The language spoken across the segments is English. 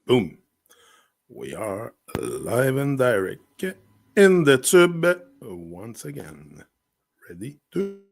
Boom. We are live and direct in the tube once again. Ready to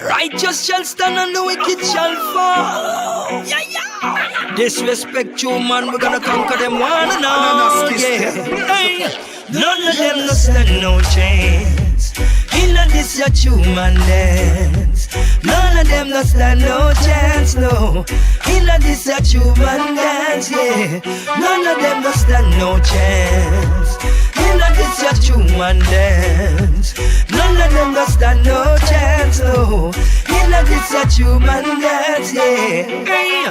Righteous shall stand and the wicked shall fall. Yeah, yeah. Disrespect you, man. We're gonna conquer them one and all. Yeah. Hey. None of them no stand no chance. In this your human dance. None of them no stand no chance, no. In this your human dance, yeah. None of them no stand no chance. In this your human dance. None of them no stand no chance, no. In this your human dance, yeah. Hey.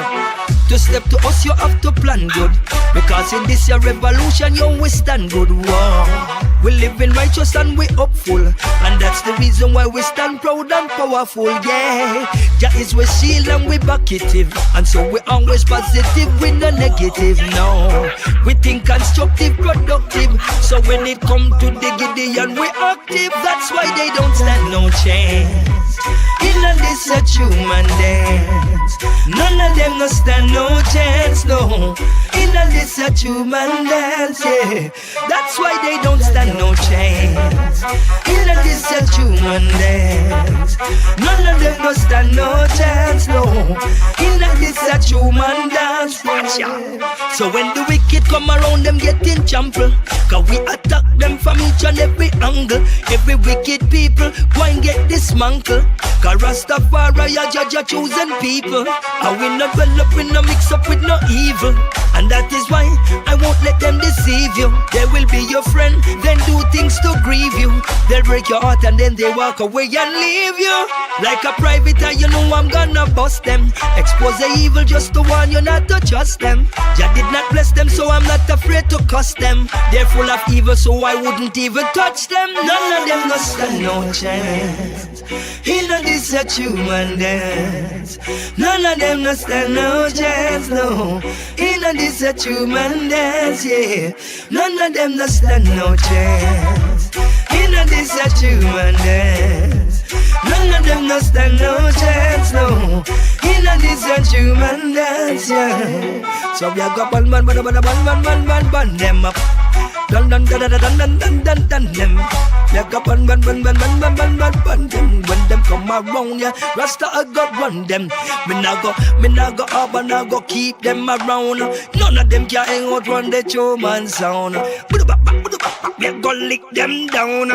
To step to us, you have to plan good. Because in this your revolution, you we stand good. Wow. We live in righteous and we hopeful. And that's the reason why we stand proud and powerful, yeah. Jah is we shield and we bucketive. And so we always positive, we no negative, no. We think constructive, productive. So when it come to the Gideon, we active. That's why they don't stand no chance. In this a human dance. None of them no stand no chance, no. In this a human dance, yeah. That's why they don't stand no chance. In this a human dance. None of them no stand no chance, no. In this a human dance, yeah. So when the wicked come around, them getting trampled. Cause we attack them from each and every angle. Every wicked people go and get dismantled. Cause Rastafari are judge your chosen people. And we not well up, we no mix up with no evil. And that is why I won't let them deceive you. They will be your friend, then do things to grieve you. They'll break your heart and then they walk away and leave you. Like a private eye, you know I'm gonna bust them. Expose the evil just to warn you not to trust them. Jah did not bless them, so I'm not afraid to cuss them. They're full of evil, so I wouldn't even touch them. None of them no stand no chance. In this a human dance. None of them no stand no chance, no. In this a human dance, yeah. None of them no stand no chance. In this a human dance. None of them no stand no chance, no. In this a human dance, yeah. So we are go ban them up. Dun dun dun dun dun dun dun dun dun them. Yeah, go ban them. When them come around, yeah, Rasta I go run them. Me nah go up and I go keep them around. None of them can hang out run the TruMon sound. We go lick them down.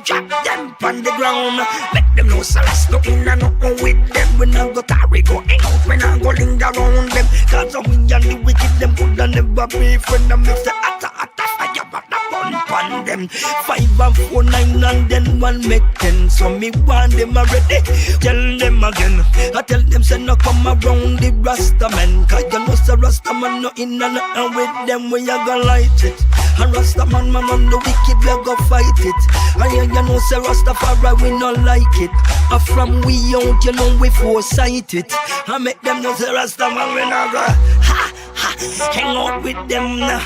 Drop them on the ground. Let them know so let's go in and out with them. When I go tarry, go hang out. When I go linger around them. Cause we and the wicked, them could never be friend. Them if they atta fire, but I bun on them. 5 and 4, 9 and then 1 make 10. So me want them already. Tell them again. I tell them say no come around the Rasta man. Cause you know say Rasta man no in and out with them. We a go light it. And Rasta man on the wicked we a go fight it. And you know say Rastafari we not like it. And from we out you know we foresight it. I make them know say Rasta man we not go hang out with them nah.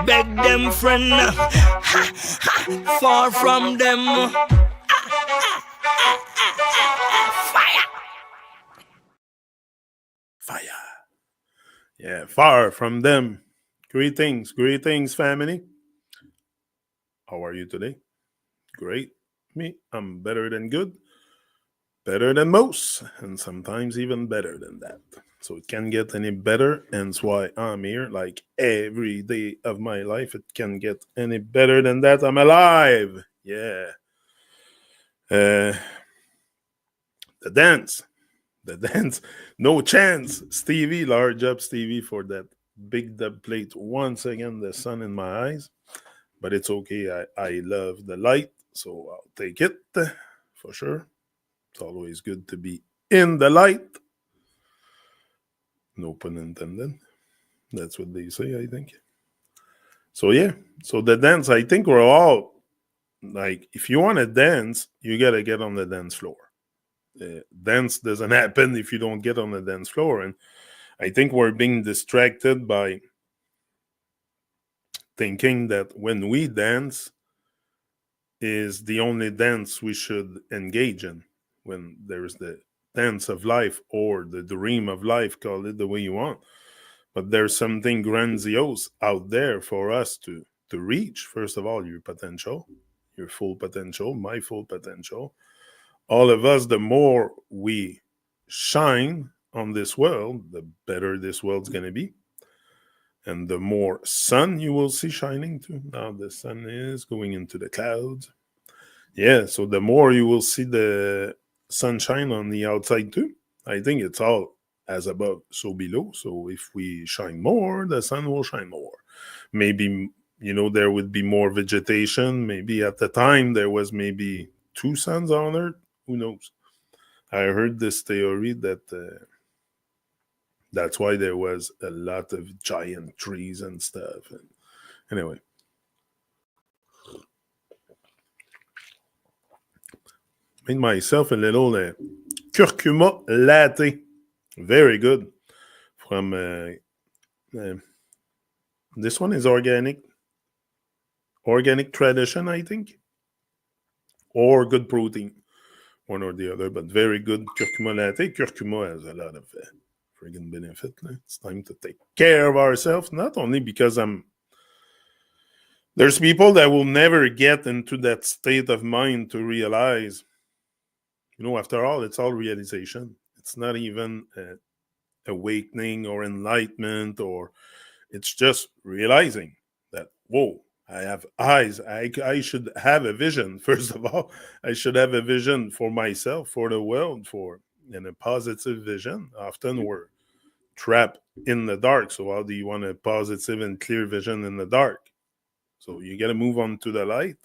Beg them friend nah. Far from them. Fire. fire. Yeah, far from them. Greetings, family. How are you today? Great. Me, I'm better than good, better than most, and sometimes even better than that. So it can't get any better, and that's why I'm here. Like every day of my life, it can get any better than that. I'm alive. Yeah. Uh, the dance. No chance. Stevie, large up Stevie for that big dub plate. Once again, the sun in my eyes. But it's okay. I love the light, so I'll take it for sure. It's always good to be in the light. No pun intended. That's what they say, I think. So yeah. So the dance, I think we're all like, if you want to dance, you gotta get on the dance floor. Dance doesn't happen if you don't get on the dance floor, and I think we're being distracted by thinking that when we dance is the only dance we should engage in, when there's the dance of life or the dream of life, call it the way you want. But there's something grandiose out there for us to reach. First of all, your full potential, my full potential. All of us, the more we shine on this world, the better this world's going to be. And the more sun you will see shining too. Now the sun is going into the clouds. Yeah, so the more you will see the sunshine on the outside too. I think it's all as above, so below. So if we shine more, the sun will shine more. Maybe, there would be more vegetation. Maybe at the time there was maybe two suns on Earth. Who knows? I heard this theory that that's why there was a lot of giant trees and stuff. And anyway, made myself a little curcuma latte. Very good. From uh, this one is organic tradition, I think, or good protein, one or the other. But very good curcuma latte. Curcuma has a lot of friggin' benefit. It's time to take care of ourselves. Not only because there's people that will never get into that state of mind to realize, after all, it's all realization. It's not even awakening or enlightenment, or it's just realizing that, whoa, I have eyes. I should have a vision. First of all, I should have a vision for myself, for the world, and a positive vision. Often we're trapped in the dark. So how do you want a positive and clear vision in the dark? So you got to move on to the light,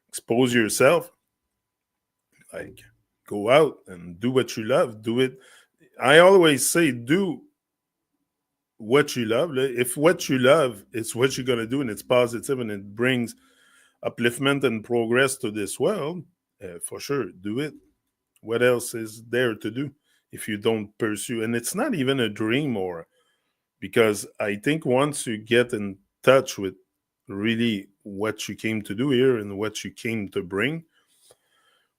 expose yourself, like go out and do what you love. Do it. I always say, do what you love. If what you love is what you're gonna do and it's positive and it brings upliftment and progress to this world, for sure, do it. What else is there to do if you don't pursue? And it's not even a dream, or because I think once you get in touch with really what you came to do here and what you came to bring,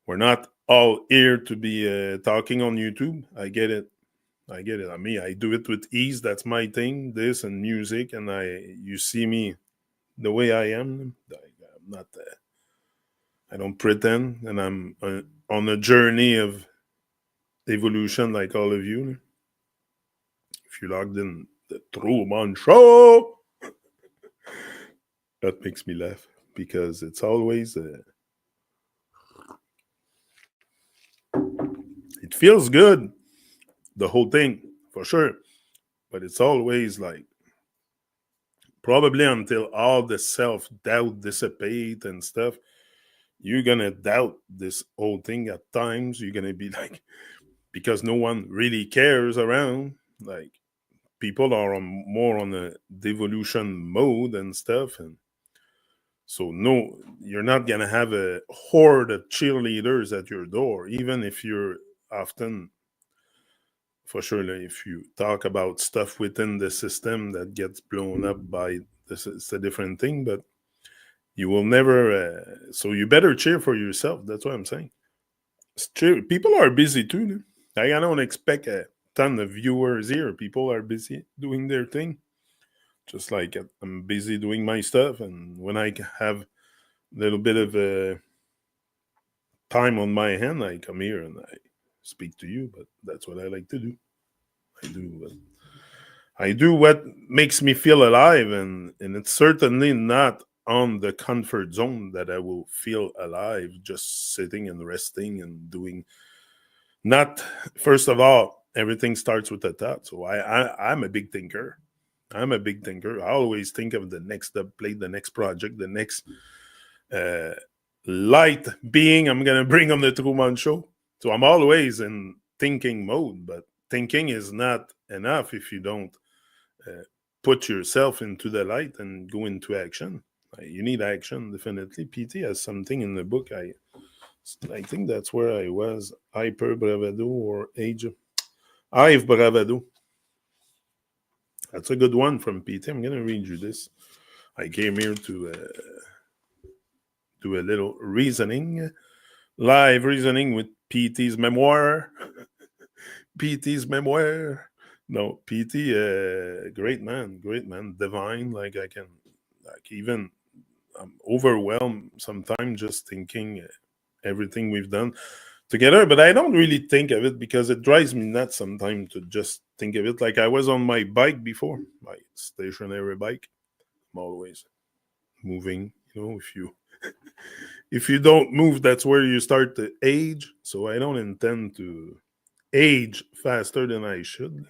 we're not all here to be talking on YouTube. I get it. I get it. I mean, I do it with ease. That's my thing. This and music, and you see me the way I am. I'm not. I don't pretend, and I'm on a journey of evolution, like all of you. If you logged in the TruMon show, that makes me laugh because it's always. It feels good, the whole thing, for sure, but it's always like probably until all the self doubt dissipate and stuff, you're gonna doubt this whole thing at times. You're gonna be like, because no one really cares around. Like people are more on a devolution mode and stuff, and so no, you're not gonna have a horde of cheerleaders at your door, even if you're often, for sure, like, if you talk about stuff within the system that gets blown up by this, it's a different thing, but you will never. So you better cheer for yourself. That's what I'm saying. Cheer. People are busy too. No? I don't expect a ton of viewers here. People are busy doing their thing. Just like I'm busy doing my stuff, and when I have a little bit of time on my hand, I come here and I speak to you. But that's what I like to do. I do. I do what makes me feel alive, and it's certainly not on the comfort zone that I will feel alive just sitting and resting and doing. Not first of all, everything starts with a thought. So I'm a big thinker. I'm a big thinker. I always think of the next update, the next project, the next uh, light being I'm gonna bring on the TruMon show. So I'm always in thinking mode, but thinking is not enough if you don't uh, put yourself into the light and go into action. You need action, definitely. PT has something in the book. I think that's where I was. Hyper Bravado or Age. Hive Bravado. That's a good one from PT. I'm going to read you this. I came here to do a little reasoning, live reasoning with PT's memoir. PT's memoir. No, PT, great man, divine. Like I can, like even I'm overwhelmed sometimes just thinking everything we've done together. But I don't really think of it because it drives me nuts sometimes to just think of it. Like I was on my bike before, my stationary bike. I'm always moving. You know, if you don't move, that's where you start to age. So I don't intend to age faster than I should.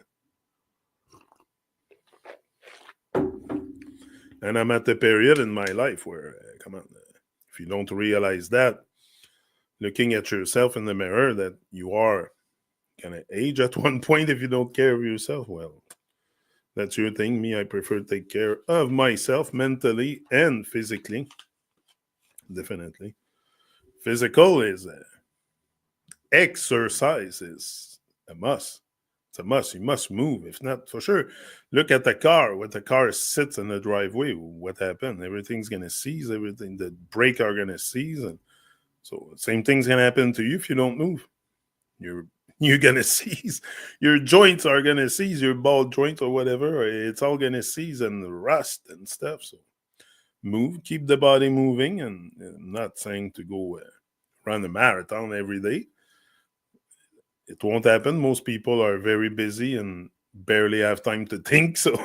And I'm at the period in my life where, come on, if you don't realize that, looking at yourself in the mirror, that you are gonna age at one point if you don't care of yourself, well, that's your thing. Me, I prefer to take care of myself mentally and physically. Definitely, physical is exercise is a must. It's a must. You must move. If not, for sure, look at the car. When the car sits in the driveway, what happened? Everything's gonna seize. Everything. The brake are gonna seize, and so same thing's gonna happen to you if you don't move. You're you're gonna seize. Your joints are gonna seize. Your ball joint or whatever. It's all gonna seize and rust and stuff. So move. Keep the body moving. And I'm not saying to go run a marathon every day. It won't happen. Most people are very busy and barely have time to think. So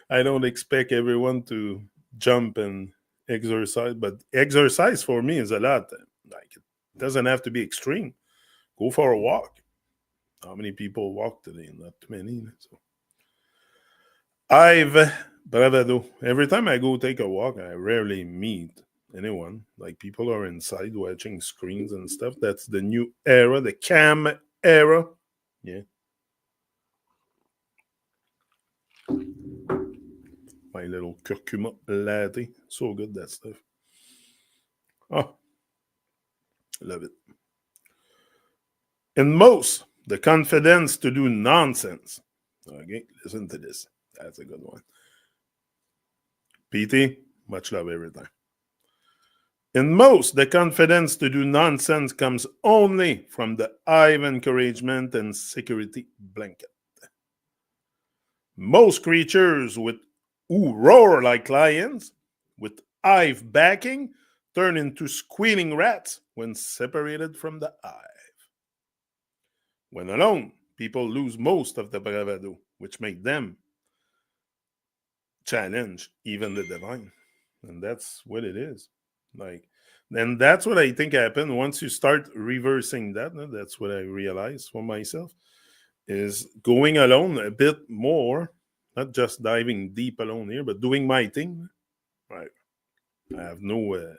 I don't expect everyone to jump and exercise. But exercise for me is a lot. Like it doesn't have to be extreme. Go for a walk. How many people walk today? Not too many. So I've bravado. Every time I go take a walk, I rarely meet anyone. Like people are inside watching screens and stuff. That's the new era, the cam era. Yeah, my little curcuma latte. So good, that stuff. Oh, love it. And most, the confidence to do nonsense. Okay, listen to this. That's a good one. PT, much love every time. In most, the confidence to do nonsense comes only from the eye of encouragement and security blanket. Most creatures with who roar like lions, with hive backing, turn into squealing rats when separated from the hive. When alone, people lose most of the bravado, which make them challenge even the divine. And that's what it is. Like, and that's what I think happened once you start reversing that. That's what I realized for myself is going alone a bit more, not just diving deep alone here, but doing my thing. Right. I have no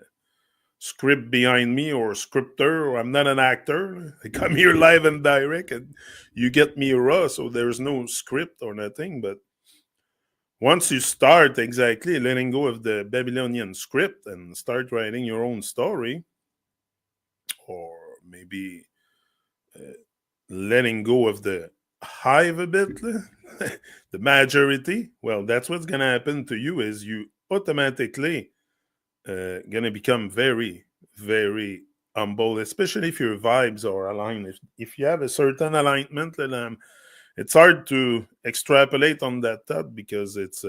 script behind me or scripter, or I'm not an actor. I come here live and direct, and you get me raw, so there's no script or nothing. But once you start exactly letting go of the Babylonian script and start writing your own story, or maybe uh, letting go of the hive a bit, the majority, well, that's what's going to happen to you is you automatically going to become very, very humble, especially if your vibes are aligned. If you have a certain alignment, then it's hard to extrapolate on that thought because it's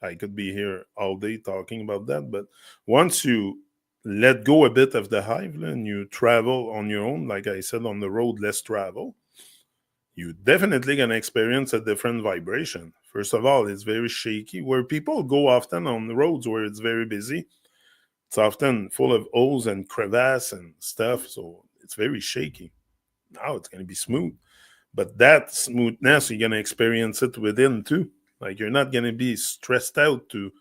I could be here all day talking about that. But once you let go a bit of the hive and you travel on your own, like I said, on the road, less travel, you definitely going to experience a different vibration. First of all, it's very shaky. Where people go often on the roads where it's very busy, it's often full of holes and crevasses and stuff. So it's very shaky. Now it's going to be smooth. But that smoothness, you're going to experience it within too. Like you're not going to be stressed out to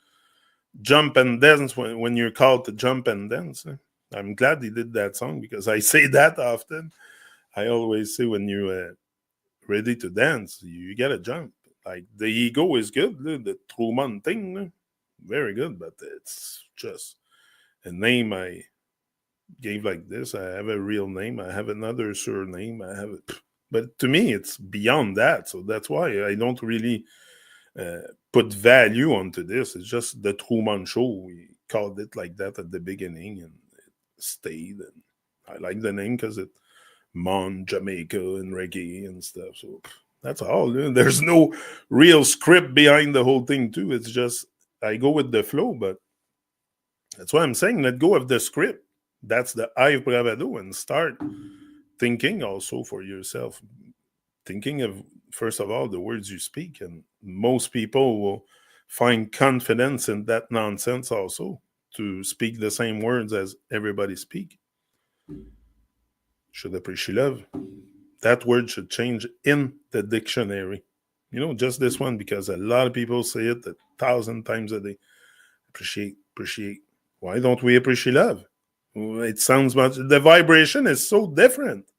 jump and dance when you're called to jump and dance. I'm glad he did that song because I say that often. I always say when you're ready to dance, you got to jump. Like the ego is good, the TruMon thing, very good, but it's just a name I gave like this. I have a real name. I have another surname. I have it. But to me, it's beyond that. So that's why I don't really put value onto this. It's just the TruMon show. We called it like that at the beginning and it stayed. And I like the name because it Mon, Jamaica, and reggae and stuff. So that's all. There's no real script behind the whole thing, too. It's just I go with the flow, but that's why I'm saying let go of the script. That's the I've bravado and start thinking also for yourself. Thinking of, first of all, the words you speak. And most people will find confidence in that nonsense also to speak the same words as everybody speak. Should appreciate love. That word should change in the dictionary. Just this one because a lot of people say it 1,000 times a day. Appreciate, appreciate. Why don't we appreciate love? It sounds much. The vibration is so different,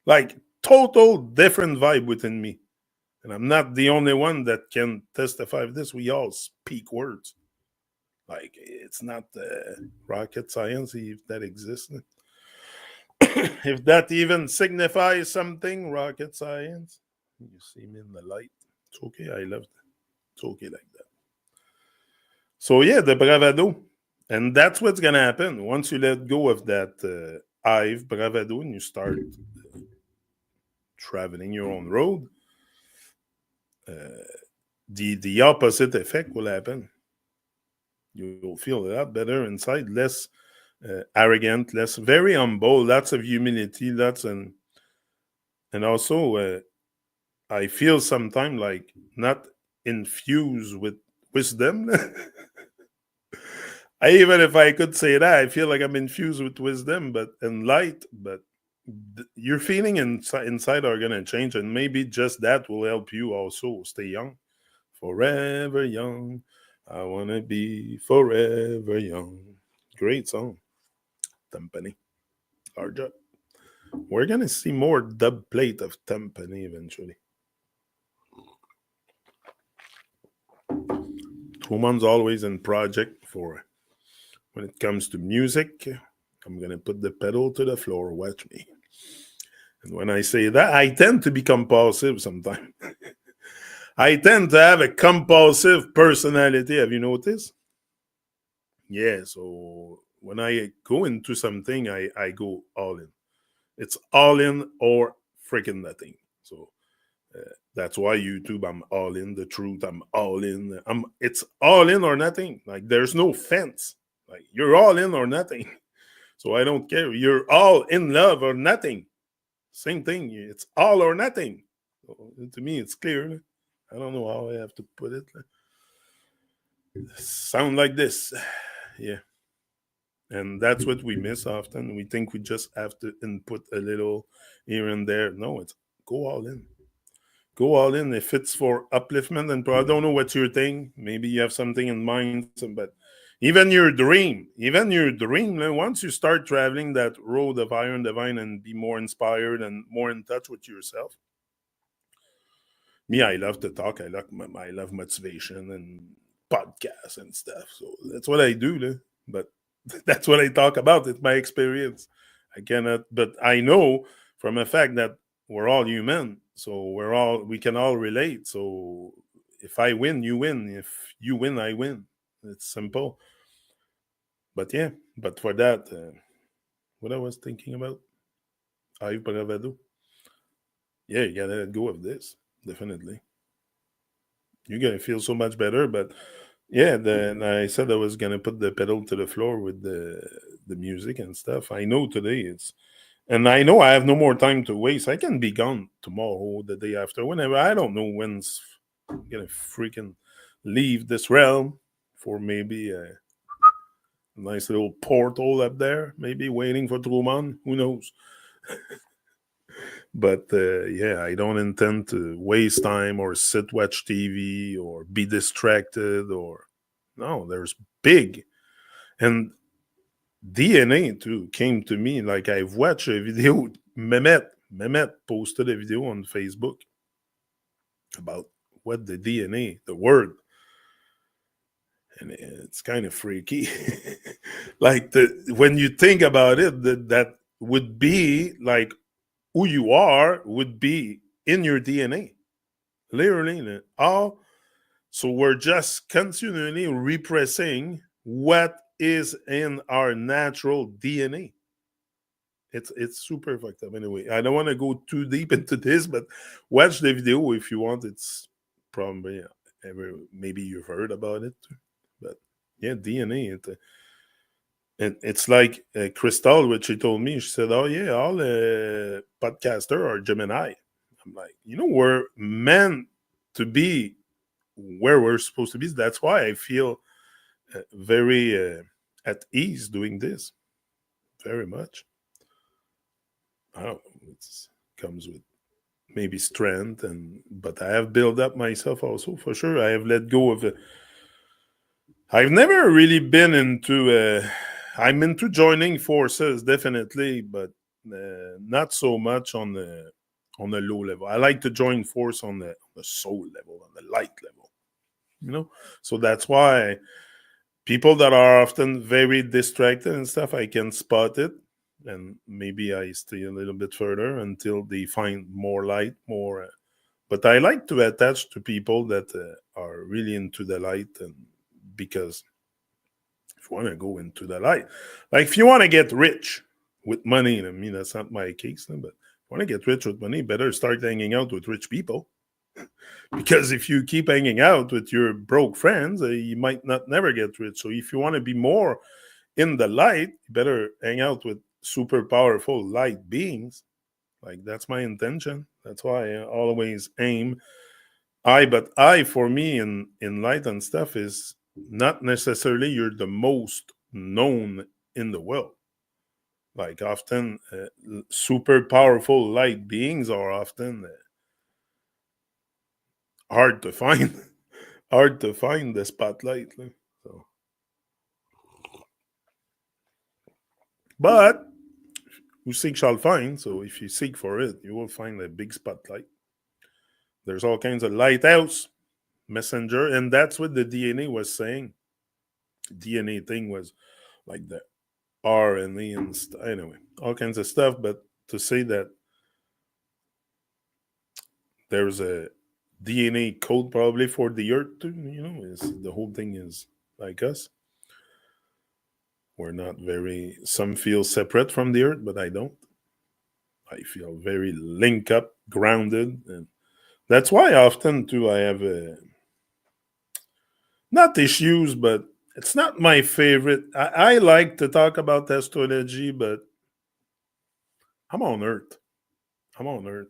like total different vibe within me, and I'm not the only one that can testify of this. We all speak words. Like it's not rocket science if that exists. If that even signifies something, rocket science. You see me in the light. It's okay. I love that. It's okay like that. So yeah, the bravado, and that's what's gonna happen once you let go of that I've bravado and you start traveling your own road. The opposite effect will happen. You'll feel a lot better inside, less arrogant, less very humble, lots of humility, and also I feel sometimes like not infused with wisdom. Even if I could say that, I feel like I'm infused with wisdom, but and light. But your feeling inside are gonna change, and maybe just that will help you also stay young, forever young. I wanna be forever young. Great song, Timpani. Our job. We're gonna see more dub plate of Timpani eventually. TruMon's always in project for when it comes to music. I'm gonna put the pedal to the floor. Watch me. And when I say that, I tend to be compulsive sometimes. I tend to have a compulsive personality. Have you noticed? Yeah. So when I go into something, I go all in. It's all in or freaking nothing. So that's why YouTube, I'm all in. The truth, I'm all in. It's all in or nothing. Like there's no fence. Like you're all in or nothing. So I don't care. You're all in love or nothing. Same thing. It's all or nothing. So, to me, it's clear. I don't know how I have to put it. Sound like this. Yeah. And that's what we miss often. We think we just have to input a little here and there. No, it's go all in. Go all in. If it's for upliftment and I don't know what's your thing. Maybe you have something in mind, but even your dream, once you start traveling that road of iron divine and be more inspired and more in touch with yourself. Me, I love to talk. I love motivation and podcasts and stuff. So that's what I do. But that's what I talk about. It's my experience. I cannot, but I know from a fact that we're all human. So we can all relate. So if I win, you win. If you win, I win. It's simple. But yeah, but for that, what I was thinking about, I've bravado. Yeah, you gotta let go of this. Definitely. You're gonna feel so much better. But yeah, then I said I was gonna put the pedal to the floor with the music and stuff. I know today and I know I have no more time to waste. I can be gone tomorrow, the day after, whenever. I don't know when's I'm gonna freaking leave this realm for maybe a nice little portal up there, maybe waiting for TruMon. Who knows? But yeah, I don't intend to waste time or sit watch TV or be distracted or no. There's big and DNA too came to me. Like I've watched a video. Mehmet posted a video on Facebook about what the DNA, the word, and it's kind of freaky. Like when you think about it, that would be like who you are would be in your DNA. Literally, all. So we're just continually repressing what is in our natural DNA. It's super fucked up. Anyway, I don't want to go too deep into this, but watch the video if you want. It's probably maybe you've heard about it, but yeah, DNA. It's like Crystal, which she told me. She said, "Oh yeah, all podcaster are Gemini." I'm like, we're meant to be where we're supposed to be. That's why I feel very at ease doing this. Very much. I don't know. It comes with maybe strength, but I have built up myself also for sure. I have let go of the. I've never really been into. I'm into joining forces definitely, but not so much on the low level. I like to join force on the soul level, on the light level. So that's why people that are often very distracted and stuff, I can spot it, and maybe I stay a little bit further until they find more light, more. But I like to attach to people that are really into the light, and because if you want to go into the light, like if you want to get rich with money, I mean that's not my case, but if you want to get rich with money, better start hanging out with rich people. Because if you keep hanging out with your broke friends, you might not never get rich. So if you want to be more in the light, you better hang out with super powerful light beings. Like that's my intention. That's why I always aim. But I for me in light and stuff is not necessarily you're the most known in the world. Like often, super powerful light beings are often hard to find. Hard to find the spotlight. So, but who seek shall find. So if you seek for it, you will find a big spotlight. There's all kinds of lighthouse messenger, and that's what the DNA was saying. DNA thing was like the RNA and anyway, all kinds of stuff. But to say that there's a DNA code probably for the Earth too, is the whole thing is like us. We're not very. Some feel separate from the Earth, but I don't. I feel very linked up, grounded, and that's why often too I have not issues, but it's not my favorite. I like to talk about astrology, but I'm on Earth. I'm on Earth.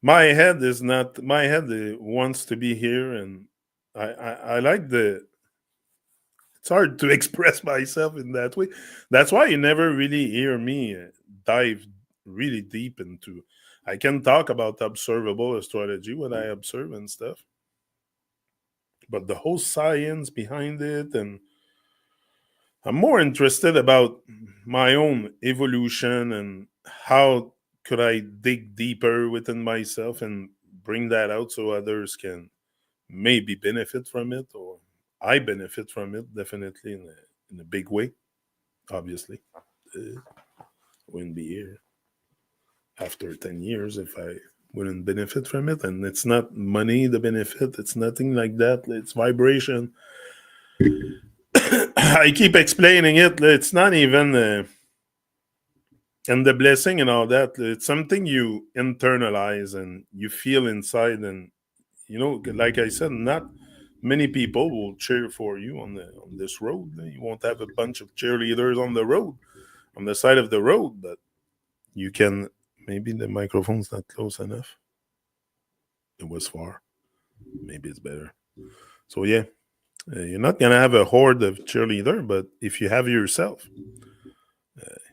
My head is not. My head wants to be here, and I like the. It's hard to express myself in that way. That's why you never really hear me dive really deep into. I can talk about observable astrology, what I observe and stuff, but the whole science behind it, and I'm more interested about my own evolution and how could I dig deeper within myself and bring that out so others can maybe benefit from it, or I benefit from it definitely in a big way. Obviously, wouldn't be here after 10 years if I wouldn't benefit from it. And it's not money the benefit; it's nothing like that. It's vibration. I keep explaining it. It's not even and the blessing and all that. It's something you internalize and you feel inside, and like I said, not many people will cheer for you on this road. You won't have a bunch of cheerleaders on the road, on the side of the road, but you can. Maybe the microphone's not close enough. It was far. Maybe it's better. So yeah, you're not gonna have a horde of cheerleader, but if you have yourself,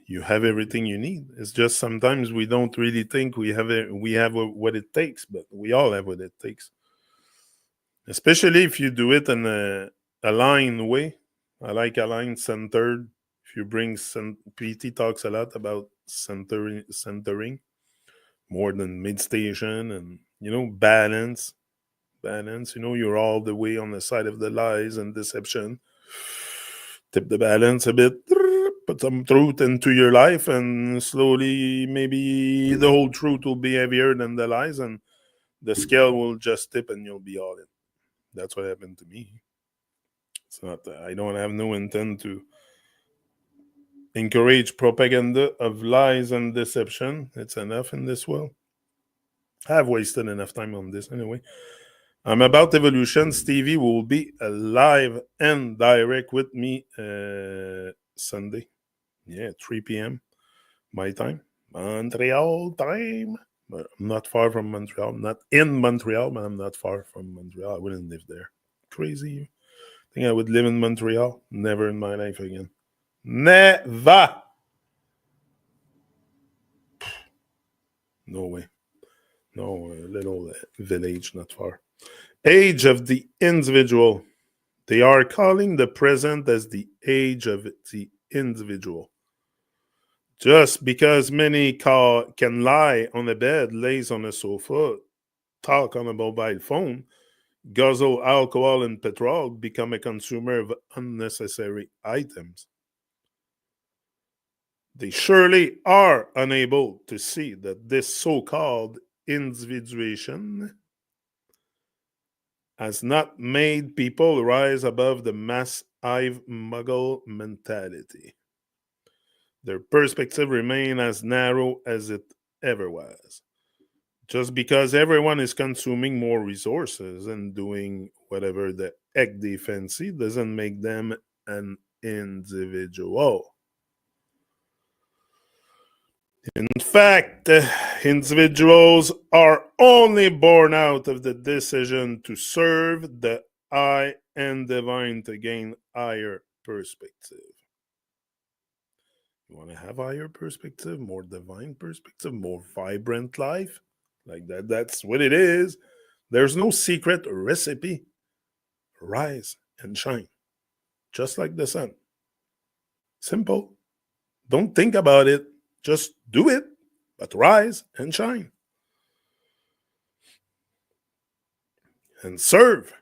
you have everything you need. It's just sometimes we don't really think we have it. We have what it takes, but we all have what it takes. Especially if you do it in a aligned way. I like aligned, centered. If you bring PT talks a lot about centering more than meditation and balance. Balance. You're all the way on the side of the lies and deception. Tip the balance a bit. Put some truth into your life, and slowly, maybe the whole truth will be heavier than the lies, and the scale will just tip, and you'll be all in. That's what happened to me. It's not. I don't have no intent to encourage propaganda of lies and deception. It's enough in this world. I've wasted enough time on this anyway. I'm about evolution. Stevie will be live and direct with me Sunday. Yeah, 3 p.m. my time. Montreal time. But I'm not far from Montreal. Not in Montreal, but I'm not far from Montreal. I wouldn't live there. Crazy. I think I would live in Montreal. Never in my life again. Never. No way. No, little village not far. Age of the individual. They are calling the present as the age of the individual. Just because many can lie on a bed, lays on a sofa, talk on a mobile phone, guzzle alcohol and petrol, become a consumer of unnecessary items. They surely are unable to see that this so called individuation has not made people rise above the mass hive muggle mentality. Their perspective remains as narrow as it ever was. Just because everyone is consuming more resources and doing whatever the heck they fancy doesn't make them an individual. In fact, individuals are only born out of the decision to serve the I and divine to gain higher perspective. You want to have higher perspective, more divine perspective, more vibrant life? Like that, that's what it is. There's no secret recipe. Rise and shine, just like the sun. Simple. Don't think about it. Just do it, but rise and shine. And serve.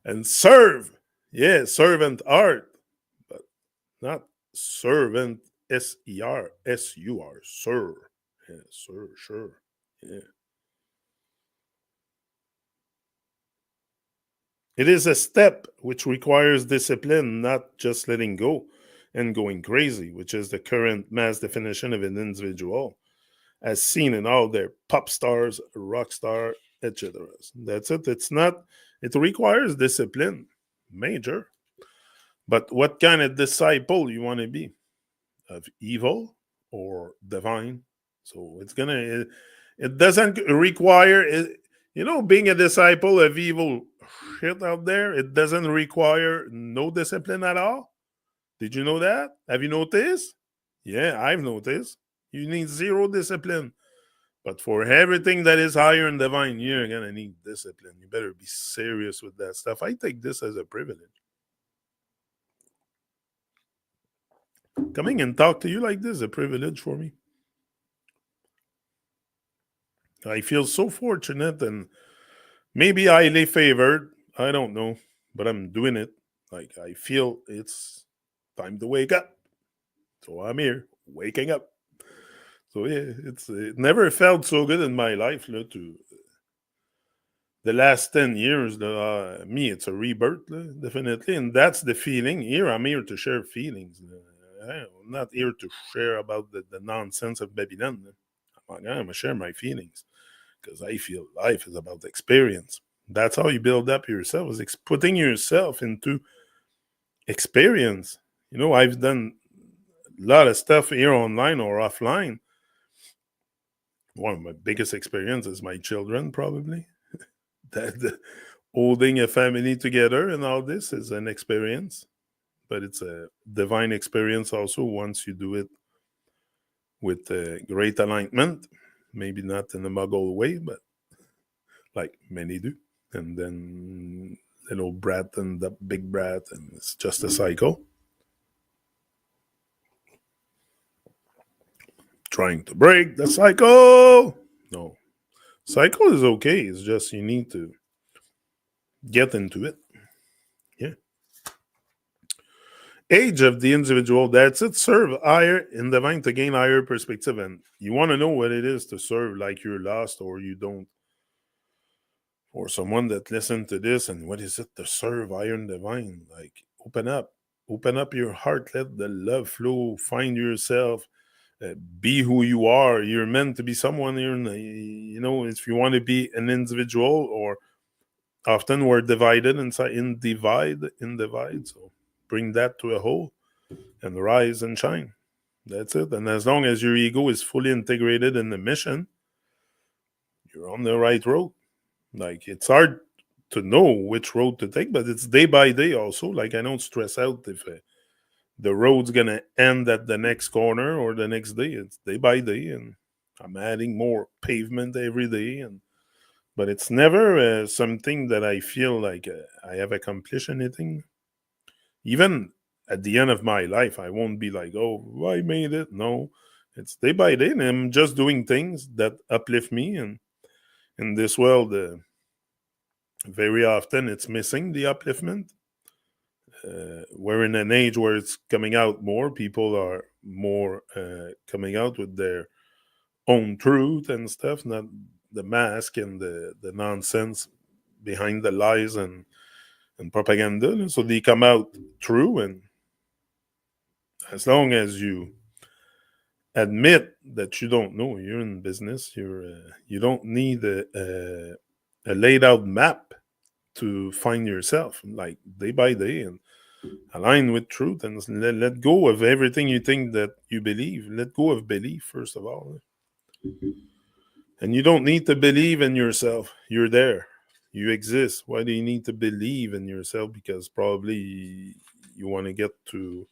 And serve. Yeah, servant art, but not servant SER, sir. Yeah, sir, sure. Yeah. It is a step which requires discipline, not just letting go and going crazy, which is the current mass definition of an individual, as seen in all their pop stars, rock star, etc. That's it. It's not, it requires discipline, major. But what kind of disciple you want to be? Of evil or divine? So it doesn't require, being a disciple of evil shit out there, it doesn't require no discipline at all. Did you know that? Have you noticed? Yeah, I've noticed. You need zero discipline. But for everything that is higher and divine, you're going to need discipline. You better be serious with that stuff. I take this as a privilege. Coming and talk to you like this is a privilege for me. I feel so fortunate and maybe highly favored. I don't know, but I'm doing it. Like, I feel it's time to wake up. So I'm here, waking up. So yeah, it never felt so good in my life to the last 10 years. Me, it's a rebirth, definitely. And that's the feeling. Here, I'm here to share feelings. I'm not here to share about the nonsense of Babylon. I'm going to share my feelings because I feel life is about experience. That's how you build up yourself, is putting yourself into experience. I've done a lot of stuff here online or offline. One of my biggest experiences is my children, probably. That holding a family together and all this is an experience, but it's a divine experience also once you do it with a great alignment. Maybe not in a muggle way, but like many do. And then little brat and the big brat, and it's just a cycle. Trying to break the cycle. No. Cycle is okay. It's just you need to get into it. Yeah. Age of the individual. That's it. Serve higher in divine to gain higher perspective. And you want to know what it is to serve like you're lost or you don't. For someone that listened to this and what is it to serve higher in divine? Like open up. Open up your heart. Let the love flow. Find yourself. Be who you are. You're meant to be someone. If you want to be an individual, or often we're divided inside, in divide. So bring that to a whole and rise and shine. That's it. And as long as your ego is fully integrated in the mission, you're on the right road. Like, it's hard to know which road to take, but it's day by day also. Like, I don't stress out if the road's gonna end at the next corner or the next day. It's day by day, and I'm adding more pavement every day. And but it's never something that I feel like I have accomplished anything. Even at the end of my life, I won't be like, "Oh, I made it." No, it's day by day, and I'm just doing things that uplift me. And in this world, very often it's missing the upliftment. We're in an age where it's coming out more. People are more coming out with their own truth and stuff, not the mask and the nonsense behind the lies and propaganda. So they come out true, and as long as you admit that you don't know, you're in business. You don't need a laid out map to find yourself, like day by day, and align with truth, and let go of everything you think that you believe. Let go of belief, first of all. And you don't need to believe in yourself. You're there. You exist. Why do you need to believe in yourself? Because probably you want to get to.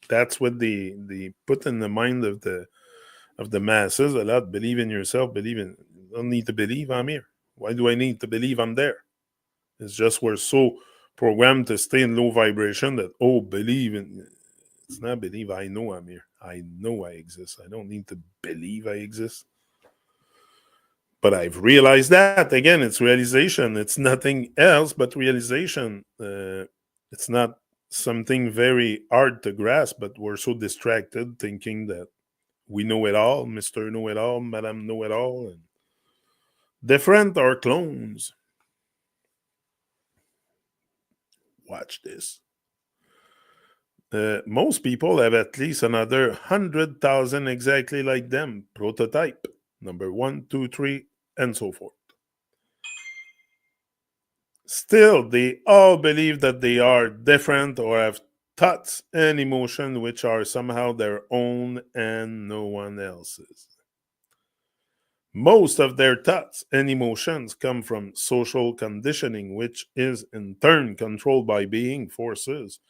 That's what they put in the mind of the masses a lot. Believe in yourself. Believe in. Don't need to believe I'm here. Why do I need to believe I'm there? It's just we're so programmed to stay in low vibration that, oh, believe in. It's not believe. I know I'm here. I know I exist. I don't need to believe I exist. But I've realized that again. It's realization. It's nothing else but realization. It's not something very hard to grasp, but we're so distracted thinking that we know it all, Mister Know It All, Madame Know It All, and different are clones. Watch this. Most people have at least another 100,000 exactly like them. Prototype number one, two, three, and so forth. Still, they all believe that they are different or have thoughts and emotions which are somehow their own and no one else's. Most of their thoughts and emotions come from social conditioning, which is in turn controlled by being forces,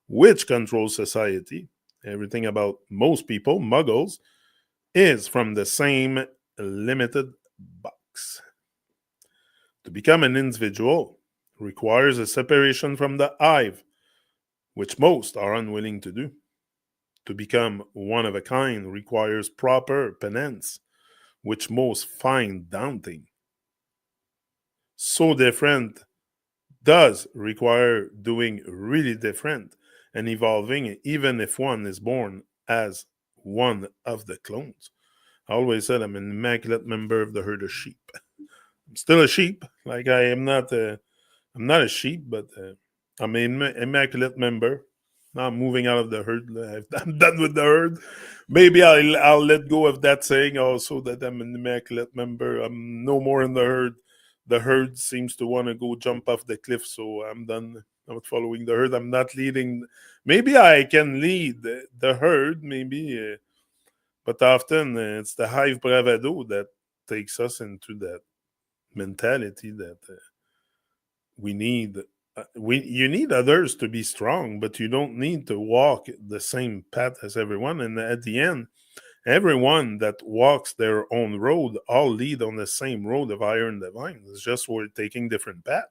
which control society. Everything about most people, muggles, is from the same limited box. To become an individual requires a separation from the hive, which most are unwilling to do. To become one of a kind requires proper penance, which most find daunting. So different does require doing really different and evolving, even if one is born as one of the clones. I always said I'm an immaculate member of the herd of sheep. I'm still a sheep. Like, I'm not a sheep, but I'm an immaculate member. Now I'm moving out of the herd. I'm done with the herd. Maybe I'll let go of that saying also, that I'm an immaculate member. I'm no more in the herd. The herd seems to want to go jump off the cliff, so I'm done. I'm not following the herd. I'm not leading. Maybe I can lead the herd, maybe, but often it's the hive bravado that takes us into that mentality that we need we you need others to be strong, but you don't need to walk the same path as everyone. And at the end, everyone that walks their own road all lead on the same road of iron divine. It's just we're taking different paths,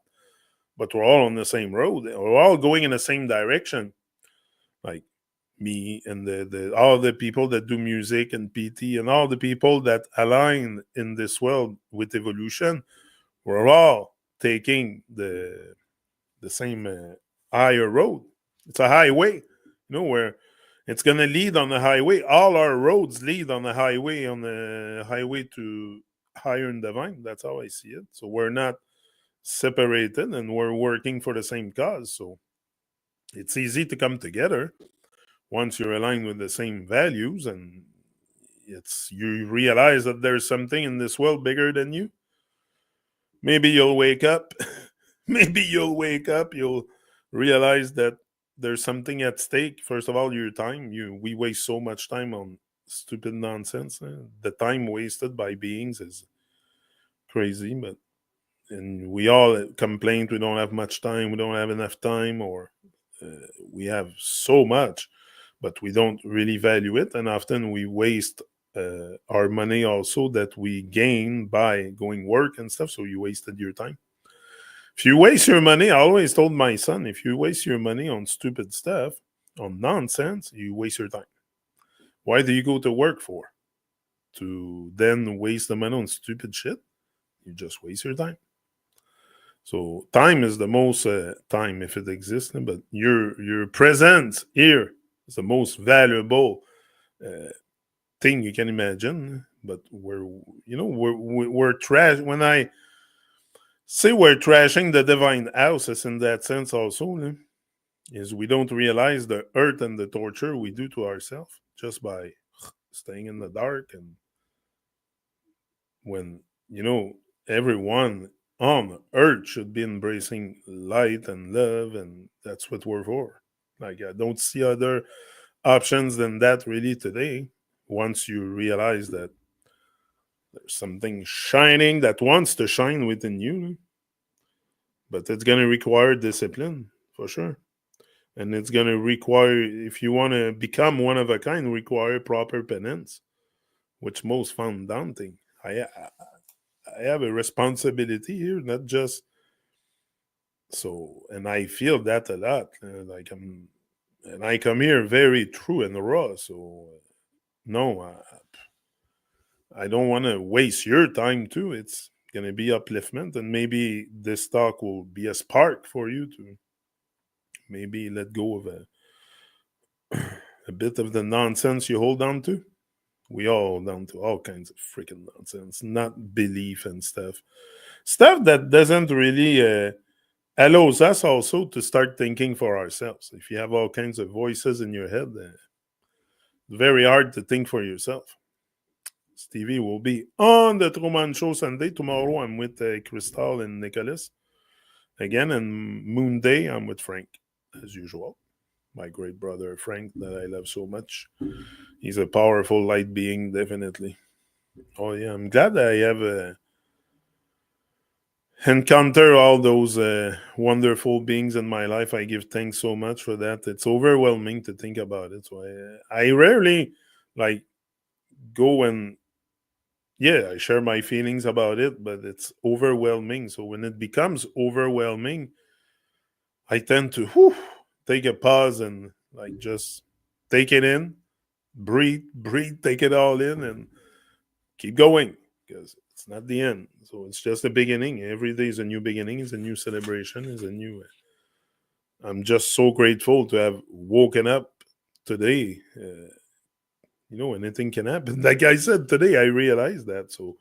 but we're all on the same road. We're all going in the same direction. Like me and the all the people that do music and PT and all the people that align in this world with evolution, we're all taking the same higher road. It's a highway, where it's going to lead on the highway. All our roads lead on the highway to higher and divine. That's how I see it. So we're not separated, and we're working for the same cause. So It's easy to come together once you're aligned with the same values, and it's you realize that there's something in this world bigger than you. Maybe you'll wake up. Maybe you'll wake up. You'll realize that there's something at stake. First of all, your time. We waste so much time on stupid nonsense. The time wasted by beings is crazy. But and we all complain we don't have much time. We don't have enough time, or we have so much, but we don't really value it, and often we waste our money also that we gain by going work and stuff. So you wasted your time. If you waste your money, I always told my son, if you waste your money on stupid stuff, on nonsense, you waste your time. Why do you go to work for? To then waste the money on stupid shit? You just waste your time. So time is the most time if it exists, but your presence here is the most valuable uh, thing you can imagine. But we're trash. When I say we're trashing the divine house, it's in that sense also. Is we don't realize the hurt and the torture we do to ourselves just by staying in the dark. And when everyone on earth should be embracing light and love, and that's what we're for. Like, I don't see other options than that really today. Once you realize that there's something shining that wants to shine within you, but it's going to require discipline for sure. And it's going to require, if you want to become one of a kind, require proper penance, which most found daunting. I have a responsibility here, not just so, and I feel that a lot. Like and I come here very true and raw. So no, I don't want to waste your time too. It's gonna be upliftment, and maybe this talk will be a spark for you to maybe let go of a bit of the nonsense you hold on to. We all hold on to all kinds of freaking nonsense, not belief and stuff that doesn't really allows us also to start thinking for ourselves. If you have all kinds of voices in your head, it's very hard to think for yourself. Stevie will be on the TruMon Show Sunday. Tomorrow I'm with Crystal and Nicholas again, and Moon Day I'm with Frank, as usual. My great brother Frank, that I love so much. He's a powerful light being, definitely. Oh yeah, I'm glad I have encounter all those wonderful beings in my life. I give thanks so much for that. It's overwhelming to think about it. So I rarely like go and yeah, I share my feelings about it, but it's overwhelming. So when it becomes overwhelming, I tend to take a pause and like just take it in, breathe, take it all in, and keep going because it's not the end. So it's just the beginning. Every day is a new beginning, is a new celebration, is a new. I'm just so grateful to have woken up today. Anything can happen. Like I said today, I realized that. So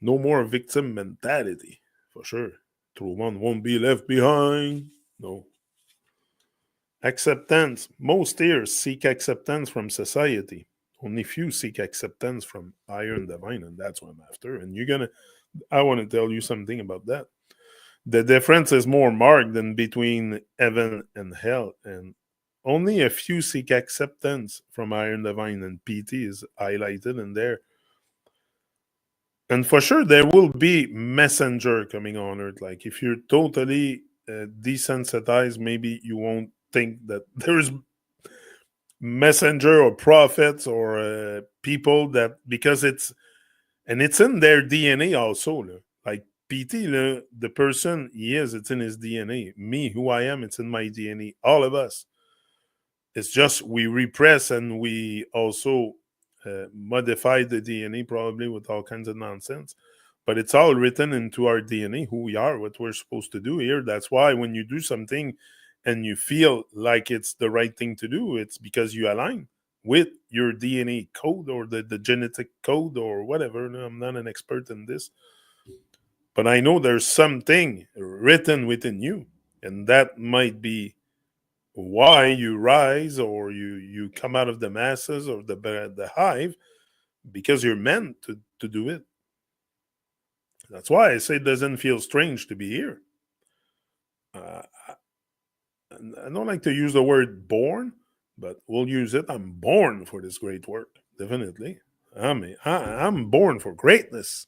no more victim mentality for sure. TruMon won't be left behind. No. Acceptance. Most here seek acceptance from society. Only few seek acceptance from higher and divine, and that's what I'm after. And I want to tell you something about that. The difference is more marked than between heaven and hell, and only a few seek acceptance from higher and divine, and PT is highlighted in there. And for sure, there will be messenger coming on earth. Like if you're totally desensitized, maybe you won't think that there's messenger or prophets or people that because it's in their DNA also. Like PT, the person he is, it's in his DNA. Me, who I am, it's in my DNA. All of us. It's just we repress and we also modify the DNA probably with all kinds of nonsense. But it's all written into our DNA, who we are, what we're supposed to do here. That's why when you do something and you feel like it's the right thing to do, it's because you align with your DNA code or the genetic code or whatever. I'm not an expert in this, but I know there's something written within you, and that might be why you rise or you come out of the masses or the hive, because you're meant to do it. That's why I say it doesn't feel strange to be here. Uh, I don't like to use the word born, but we'll use it. I'm born for this great work, definitely. I'm born for greatness.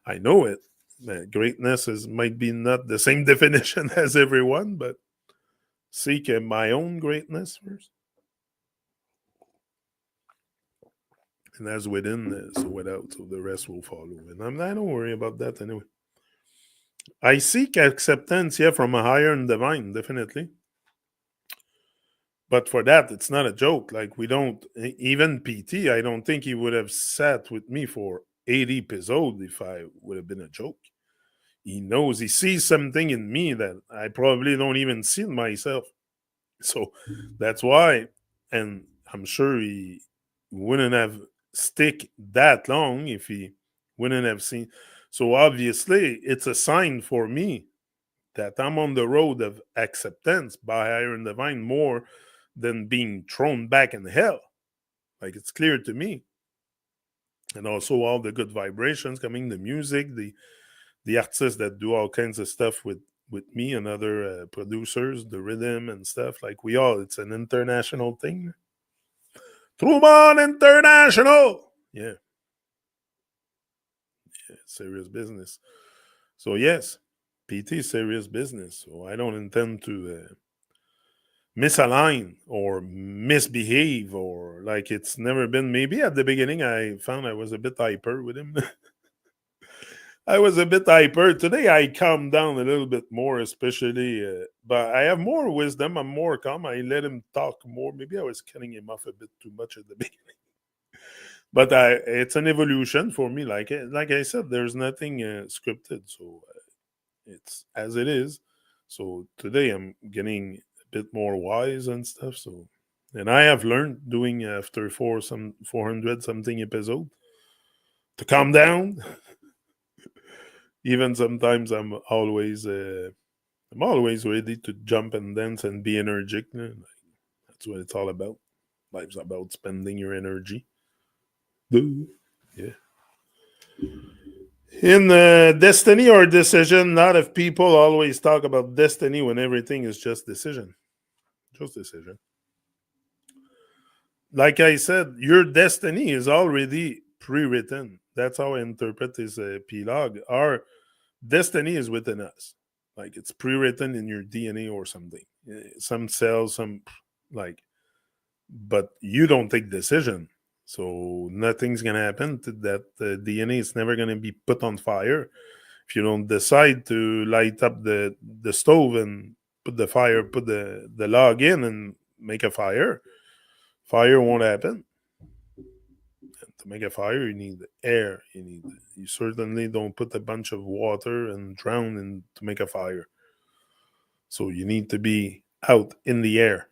I know it. Greatness is might be not the same definition as everyone, but seek my own greatness first, and as within, so without, so the rest will follow. And I don't worry about that anyway. I seek acceptance, yeah, from a higher and divine, definitely. But for that, it's not a joke. Like we don't even PT. I don't think he would have sat with me for 80 episodes if I would have been a joke. He knows he sees something in me that I probably don't even see in myself. So that's why, and I'm sure he wouldn't have stick that long if he wouldn't have seen. So obviously, it's a sign for me that I'm on the road of acceptance by higher and divine more than being thrown back in hell. Like it's clear to me. And also all the good vibrations coming, the music, the artists that do all kinds of stuff with me and other producers, the rhythm and stuff. Like we all, it's an international thing. TruMon International. Yeah, yeah, serious business. So yes, PT is serious business. So I don't intend to misalign or misbehave or like it's never been. Maybe at the beginning I found I was a bit hyper with him. I was a bit hyper. Today I calmed down a little bit more, especially, but I have more wisdom. I'm more calm. I let him talk more. Maybe I was cutting him off a bit too much at the beginning. But it's an evolution for me. Like I said, there's nothing scripted, so it's as it is. So today I'm getting a bit more wise and stuff. So, and I have learned doing after 400 something episode to calm down. Even sometimes I'm always ready to jump and dance and be energetic. That's what it's all about. Life's about spending your energy. Yeah. In destiny or decision, not if people always talk about destiny when everything is just decision. Just decision. Like I said, your destiny is already pre-written. That's how I interpret this epilogue. Our destiny is within us. Like it's pre-written in your DNA or something. Some cells, some like, but you don't take decision. So nothing's gonna happen to that DNA. Is never gonna be put on fire if you don't decide to light up the stove and put the fire, put the log in and make a fire. Fire won't happen. And to make a fire, you need air. You certainly don't put a bunch of water and drown in to make a fire. So you need to be out in the air,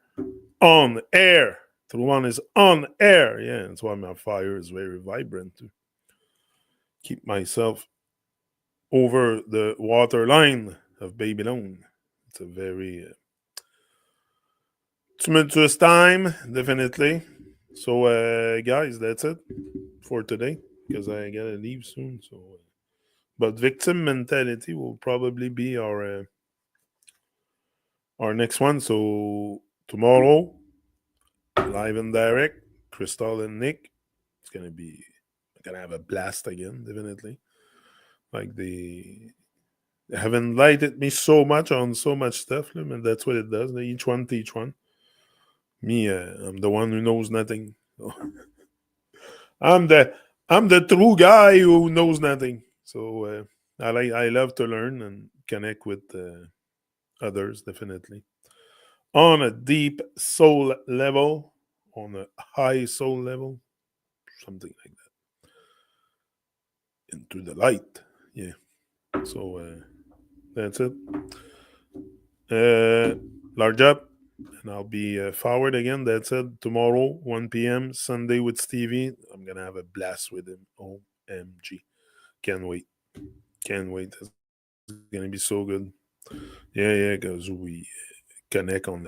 on air. The one is on air. Yeah, that's why my fire is very vibrant to keep myself over the water line of Babylon. It's a very tumultuous time, definitely. So, guys, that's it for today because I gotta leave soon. So, but victim mentality will probably be our next one. So tomorrow, live and direct, Crystal and Nick. It's gonna have a blast again, definitely. Like they have enlightened me so much on so much stuff, and that's what it does. They each one teach one. Me, I'm the one who knows nothing. I'm the I'm the true guy who knows nothing. So I love to learn and connect with others, definitely on a deep soul level, on a high soul level, something like that, into the light. Yeah. So that's it. Uh, Large up, and I'll be forward again. That's it. Tomorrow, 1 p.m. Sunday with Stevie. I'm gonna have a blast with him. OMG! Can't wait. Can't wait. It's gonna be so good. Yeah, yeah, because we connect on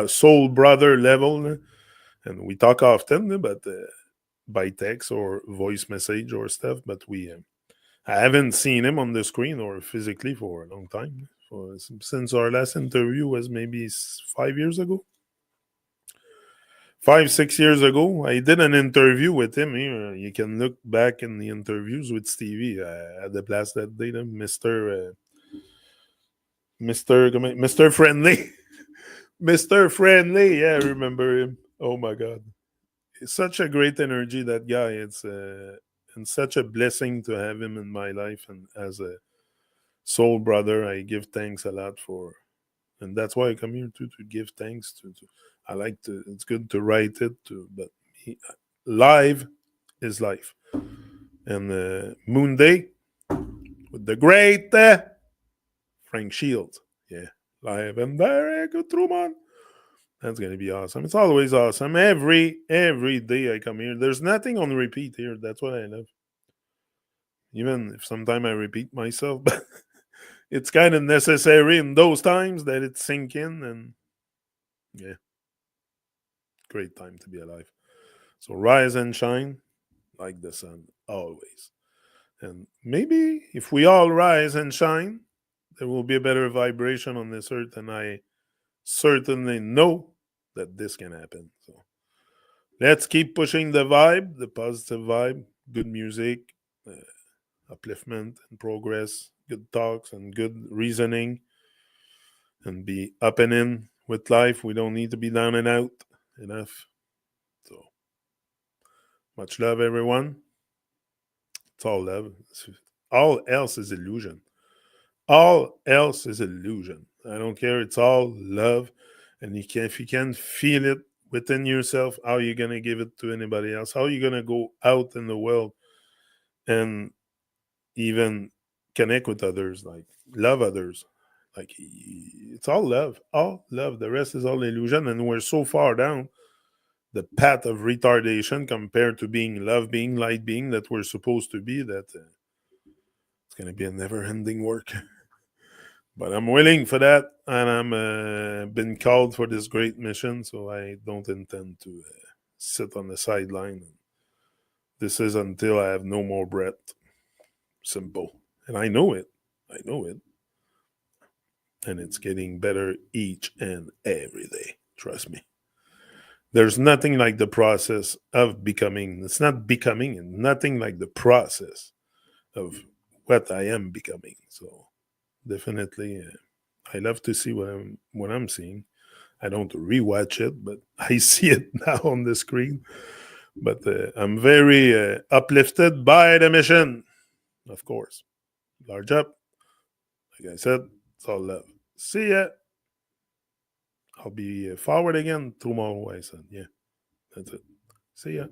soul brother level, and we talk often, but by text or voice message or stuff. But I haven't seen him on the screen or physically for a long time. Since our last interview was maybe 5 years ago, 5 6 years ago. I did an interview with him here. You can look back in the interviews with Stevie. I had the blast that day, Mister Friendly, Mister Friendly. Yeah, I remember him. Oh my God, it's such a great energy, that guy. It's and such a blessing to have him in my life, and as a soul brother, I give thanks a lot for, and that's why I come here to give thanks to. I like to. It's good to write it, but live is life. And Moon Day with the great Frank Shields. Yeah, live and direct with TruMon. That's gonna be awesome. It's always awesome. Every day I come here. There's nothing on repeat here. That's what I love. Even if sometimes I repeat myself, but it's kind of necessary in those times that it sink in. And yeah, great time to be alive. So rise and shine like the sun always. And maybe if we all rise and shine, there will be a better vibration on this earth. And I certainly know that this can happen. So let's keep pushing the vibe, the positive vibe, good music, uh, upliftment and progress, good talks and good reasoning, and be up and in with life. We don't need to be down and out enough. So much love, everyone. It's all love. All else is illusion. All else is illusion. I don't care. It's all love. And if you can feel it within yourself, how are you going to give it to anybody else? How are you going to go out in the world and even connect with others, like love others? Like, it's all love. All love. The rest is all illusion. And we're so far down the path of retardation compared to being love, being light, being that we're supposed to be, that it's going to be a never ending work. But I'm willing for that, and I'm been called for this great mission, so I don't intend to sit on the sideline. This is until I have no more breath. Simple, and I know it. I know it, and it's getting better each and every day. Trust me. There's nothing like the process of becoming. It's not becoming, and nothing like the process of what I am becoming. So definitely, I love to see what I'm seeing. I don't rewatch it, but I see it now on the screen. But I'm very uplifted by the mission, of course. Large up, like I said, it's all love. See ya. I'll be forward again tomorrow, I said. Yeah, that's it. See ya.